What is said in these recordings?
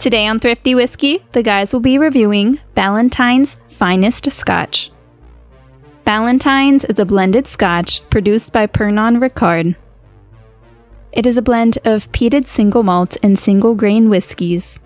Today on Thrifty Whiskey, the guys will be reviewing Ballantine's Finest Scotch. Ballantine's is a blended Scotch produced by Pernod Ricard. It is a blend of peated single malt and single grain whiskies.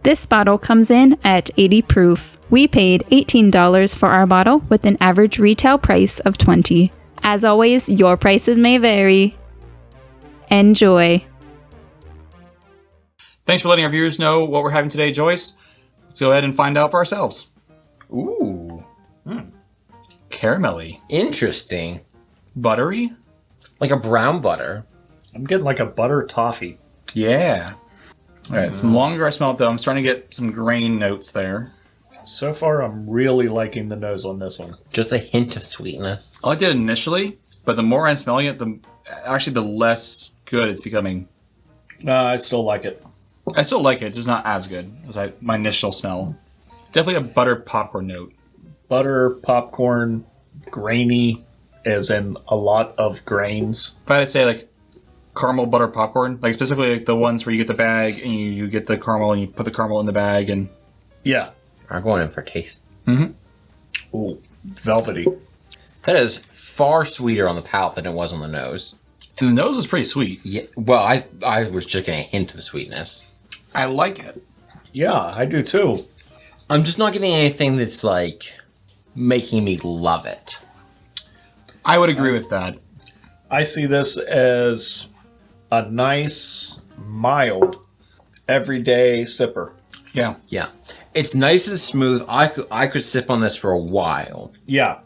This bottle comes in at 80 proof. We paid $18 for our bottle with an average retail price of $20. As always, your prices may vary. Enjoy. Thanks for letting our viewers know what we're having today, Joyce. Let's go ahead and find out for ourselves. Ooh. Caramelly. Interesting. Buttery? Like a brown butter. I'm getting like a butter toffee. Yeah. All right, the longer I smell it, though, I'm starting to get some grain notes there. So far, I'm really liking the nose on this one. Just a hint of sweetness. I liked it initially, but the more I'm smelling it, the less good it's becoming. No, I still like it. I still like it, just not as good as my initial smell. Definitely a butter popcorn note. Butter, popcorn, grainy, as in a lot of grains. But I'd say like caramel butter popcorn, like specifically like the ones where you get the bag and you get the caramel and you put the caramel in the bag and. Yeah. I'm going in for taste. Mm-hmm. Ooh, velvety. That is far sweeter on the palate than it was on the nose. And the nose is pretty sweet. Yeah. Well, I was just getting a hint of sweetness. I like it. Yeah, I do too. I'm just not getting anything that's like making me love it. I would agree with that. I see this as a nice, mild, everyday sipper. Yeah. Yeah. It's nice and smooth. I could sip on this for a while. Yeah.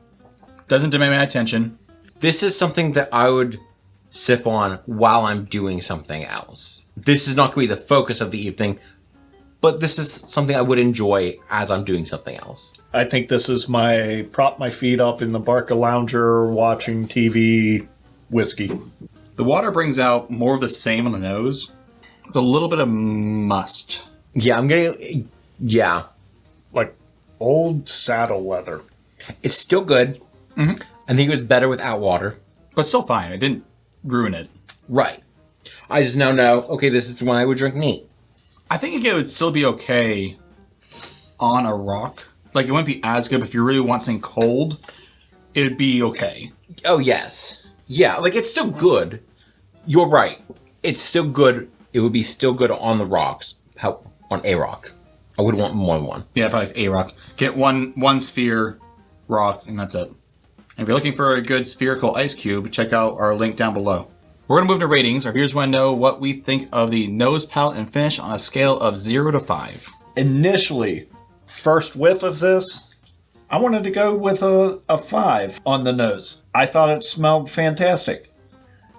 Doesn't demand my attention. This is something that I would sip on while I'm doing something else. This is not going to be the focus of the evening, but this is something I would enjoy as I'm doing something else. I think this is my prop my feet up in the Barca Lounger watching TV whiskey. The water brings out more of the same on the nose with a little bit of must. Yeah, I'm getting... Yeah. Like old saddle leather. It's still good. Mm-hmm. I think it was better without water. But still fine. I didn't ruin it. Right. I just now know, okay, this is when I would drink neat. I think it would still be okay on a rock. Like, it wouldn't be as good, but if you really want something cold, it would be okay. Oh, yes. Yeah, like, it's still good. You're right. It's still good. It would be still good on the rocks. On a rock. I would want more than one. Yeah, probably like a rock. Get one sphere rock, and that's it. And if you're looking for a good spherical ice cube, check out our link down below. We're going to move to ratings. Our viewers want to know what we think of the nose, palate, and finish on a scale of 0 to 5. Initially, first whiff of this, I wanted to go with a 5 on the nose. I thought it smelled fantastic.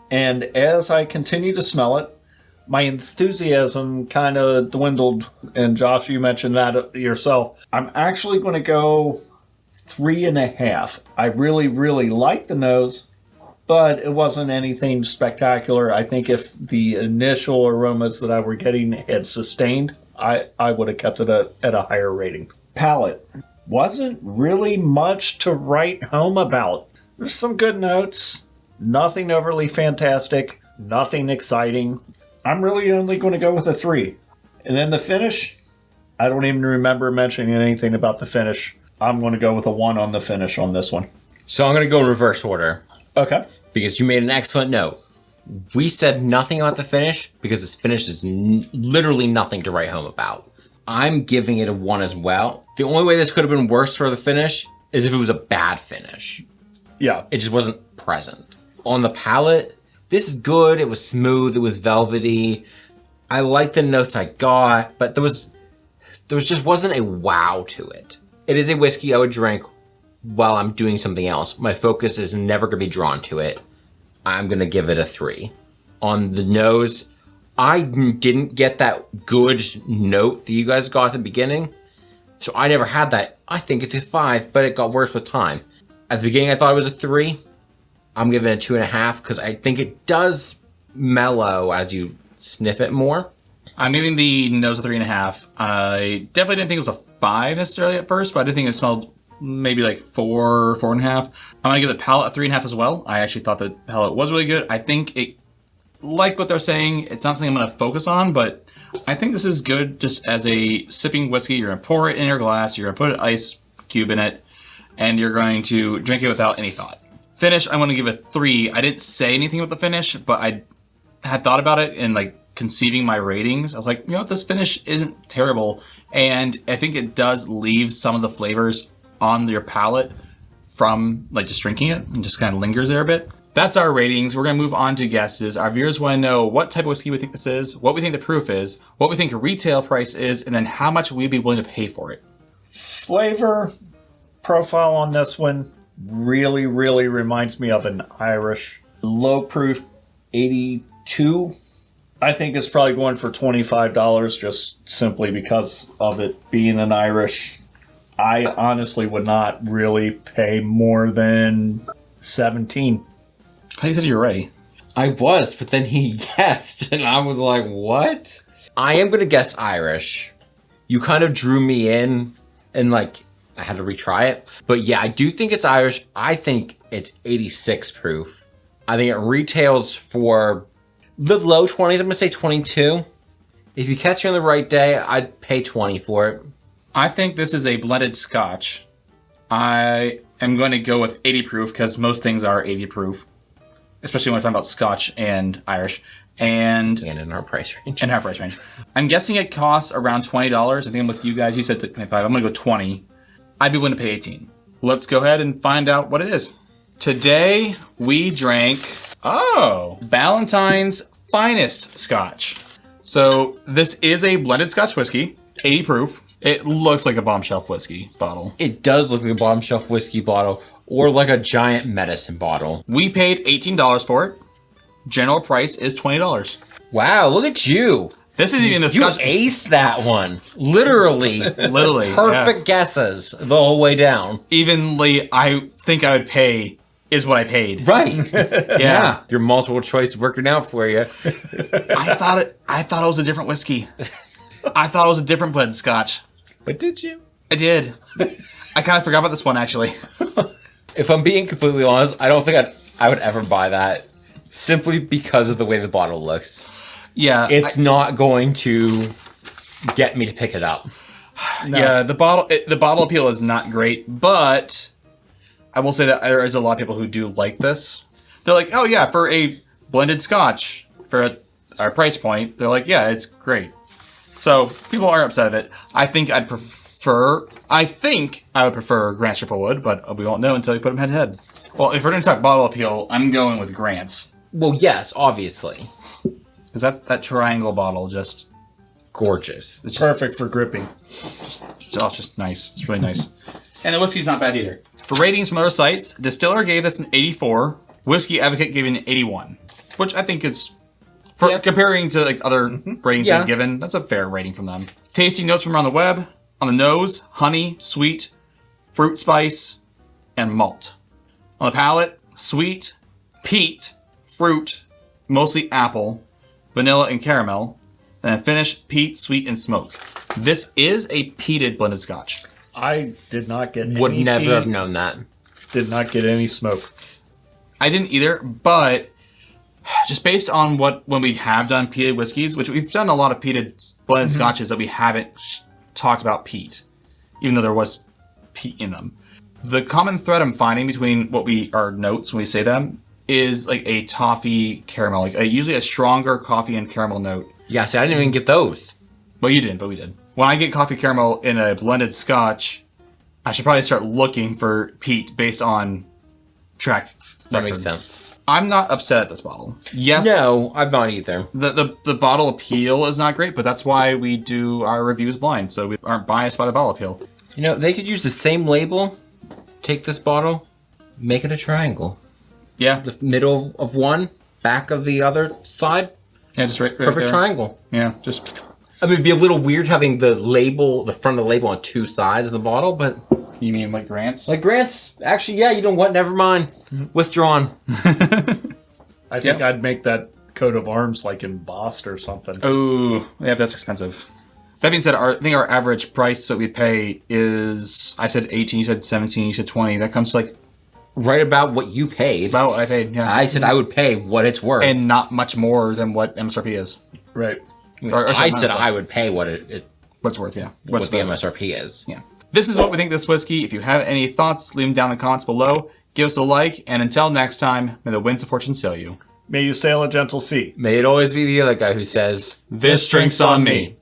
And as I continued to smell it, my enthusiasm kind of dwindled. And Josh, you mentioned that yourself. I'm actually going to go 3.5. I really, really like the nose, but it wasn't anything spectacular. I think if the initial aromas that I were getting had sustained, I would have kept it at a higher rating. Palate. Wasn't really much to write home about. There's some good notes. Nothing overly fantastic. Nothing exciting. I'm really only going to go with a 3. And then the finish, I don't even remember mentioning anything about the finish. I'm going to go with a 1 on the finish on this one. So I'm going to go in reverse order. Okay. Because you made an excellent note. We said nothing about the finish because this finish is literally nothing to write home about. I'm giving it a 1 as well. The only way this could have been worse for the finish is if it was a bad finish. Yeah. It just wasn't present. On the palate, this is good. It was smooth. It was velvety. I like the notes I got, but there just wasn't a wow to it. It is a whiskey I would drink while I'm doing something else. My focus is never going to be drawn to it. I'm going to give it a 3. On the nose, I didn't get that good note that you guys got at the beginning. So I never had that. I think it's a 5, but it got worse with time. At the beginning, I thought it was a 3. I'm giving it a 2.5 because I think it does mellow as you sniff it more. I'm giving the nose a 3.5. I definitely didn't think it was a 5 necessarily at first, but I did think it smelled maybe like 4, 4.5. I'm going to give the palate a 3.5 as well. I actually thought the palate was really good. I think it, like what they're saying, it's not something I'm going to focus on, but I think this is good just as a sipping whiskey. You're going to pour it in your glass. You're going to put an ice cube in it. And you're going to drink it without any thought. Finish, I'm going to give a 3. I didn't say anything about the finish, but I had thought about it and like conceiving my ratings. I was like, you know what, this finish isn't terrible. And I think it does leave some of the flavors on your palate from like just drinking it and just kind of lingers there a bit. That's our ratings. We're going to move on to guesses. Our viewers want to know what type of whiskey we think this is, what we think the proof is, what we think the retail price is, and then how much we'd be willing to pay for it. Flavor profile on this one really reminds me of an Irish. Low proof 82. I think it's probably going for $25 just simply because of it being an Irish. I honestly would not really pay more than 17. I thought you said you were ready. I was, but then he guessed, and I was like, what? I am going to guess Irish. You kind of drew me in, and like, I had to retry it. But yeah, I do think it's Irish. I think it's 86 proof. I think it retails for the low 20s. I'm going to say 22. If you catch me on the right day, I'd pay 20 for it. I think this is a blended Scotch. I am going to go with 80 proof because most things are 80 proof. Especially when we're talking about Scotch and Irish. And in our price range. In our price range. I'm guessing it costs around $20. I think I'm with you guys. You said 25. I'm going to go 20. I'd be willing to pay 18. Let's go ahead and find out what it is. Today, we drank, Ballantine's Finest Scotch. So, this is a blended Scotch whiskey, 80 proof. It looks like a bomb shelf whiskey bottle. It does look like a bomb shelf whiskey bottle, or like a giant medicine bottle. We paid $18 for it. General price is $20. Wow, look at you. This is even the Scotch. You aced that one. Literally. Perfect guesses the whole way down. Evenly, I think I would pay is what I paid. Right. Yeah. Your multiple choice working out for you. I thought it was a different whiskey. I thought it was a different blended Scotch. But did you? I did. I kind of forgot about this one, actually. If I'm being completely honest, I don't think I would ever buy that. Simply because of the way the bottle looks. Yeah. It's not going to get me to pick it up. No. Yeah, the bottle appeal is not great, but I will say that there is a lot of people who do like this. They're like, oh yeah, for a blended Scotch, for our price point, they're like, yeah, it's great. So people aren't upset of it. I think I would prefer Grant's Triple Wood, but we won't know until we put them head to head. Well, if we're going to talk bottle appeal, I'm going with Grant's. Well, yes, obviously. Because that triangle bottle just gorgeous. It's perfect for gripping. It's just nice. It's really nice. And the whiskey's not bad either. For ratings from other sites, Distiller gave this an 84. Whiskey Advocate gave it an 81. Which I think is, comparing to like other ratings they've given, that's a fair rating from them. Tasting notes from around the web. On the nose, honey, sweet, fruit spice, and malt. On the palate, sweet, peat, fruit, mostly apple, vanilla and caramel, and then finish, peat, sweet, and smoke. This is a peated blended Scotch. I did not get any Would never have known that. Did not get any smoke. I didn't either, but just based on when we have done peated whiskeys, which we've done a lot of peated blended Scotches that we haven't talked about peat, even though there was peat in them. The common thread I'm finding between our notes when we say them is like a toffee caramel, like usually a stronger coffee and caramel note. Yeah, see, I didn't even get those. Well, you didn't, but we did. When I get coffee caramel in a blended Scotch, I should probably start looking for peat based on track record. That makes sense. I'm not upset at this bottle. Yes. No, I'm not either. The bottle appeal is not great, but that's why we do our reviews blind, so we aren't biased by the bottle appeal. You know, they could use the same label, take this bottle, make it a triangle. Yeah. The middle of one, back of the other side. Yeah, just right Perfect there. triangle. Yeah, just... I mean, it'd be a little weird having the front of the label on two sides of the bottle, but... You mean like Grant's? Like Grant's. Actually, yeah, you know what? Never mind. Withdrawn. I think I'd make that coat of arms like embossed or something. Oh, yeah, that's expensive. That being said, I think our average price that we pay is... I said 18, you said 17, you said 20. That comes to like... Right about what you paid. About what I paid, yeah. I said I would pay what it's worth. And not much more than what MSRP is. Right. I said I would pay what what's worth, yeah. What the MSRP is. Yeah. This is what we think of this whiskey. If you have any thoughts, leave them down in the comments below. Give us a like, and until next time, may the winds of fortune sail you. May you sail a gentle sea. May it always be the other guy who says, This drink's on me.